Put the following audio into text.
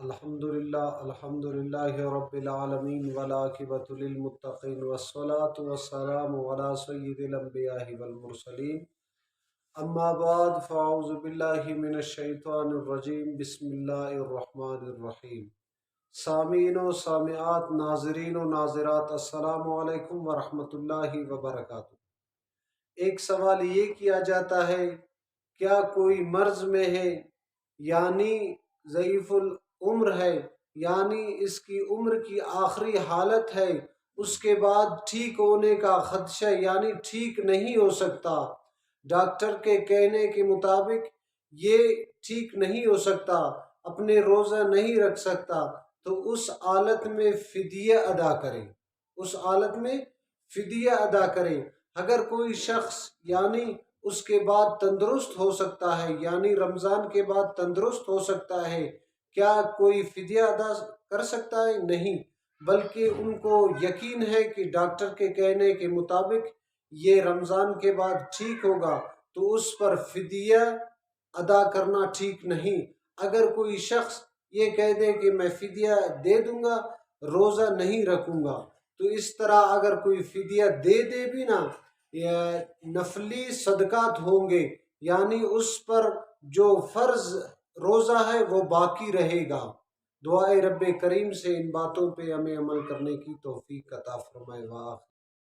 الحمدللہ رب العالمین والعاقبۃ للمتقین والصلاة والسلام علی سید الانبیاء والمرسلین اما بعد فاعوذ باللہ من الشیطان الرجیم بسم اللہ الرحمن الرحیم۔ سامعین و سامعات، ناظرین و ناظرات، السلام علیکم ورحمۃ اللہ وبرکاتہ۔ ایک سوال یہ کیا جاتا ہے، کیا کوئی مرض میں ہے، یعنی ضعیف العمر ہے، یعنی اس کی عمر کی آخری حالت ہے، اس کے بعد ٹھیک ہونے کا خدشہ یعنی ٹھیک نہیں ہو سکتا، ڈاکٹر کے کہنے کے مطابق یہ ٹھیک نہیں ہو سکتا، اپنے روزہ نہیں رکھ سکتا، تو اس حالت میں فدیہ ادا کرے، اس حالت میں فدیہ ادا کرے۔ اگر کوئی شخص یعنی اس کے بعد تندرست ہو سکتا ہے، یعنی رمضان کے بعد تندرست ہو سکتا ہے، کیا کوئی فدیہ ادا کر سکتا ہے؟ نہیں، بلکہ ان کو یقین ہے کہ ڈاکٹر کے کہنے کے مطابق یہ رمضان کے بعد ٹھیک ہوگا، تو اس پر فدیہ ادا کرنا ٹھیک نہیں۔ اگر کوئی شخص یہ کہہ دے کہ میں فدیہ دے دوں گا، روزہ نہیں رکھوں گا، تو اس طرح اگر کوئی فدیہ دے دے بھی نا، نفلی صدقات ہوں گے، یعنی اس پر جو فرض روزہ ہے وہ باقی رہے گا۔ دعائے رب کریم سے ان باتوں پہ ہمیں عمل کرنے کی توفیق عطا فرمائے۔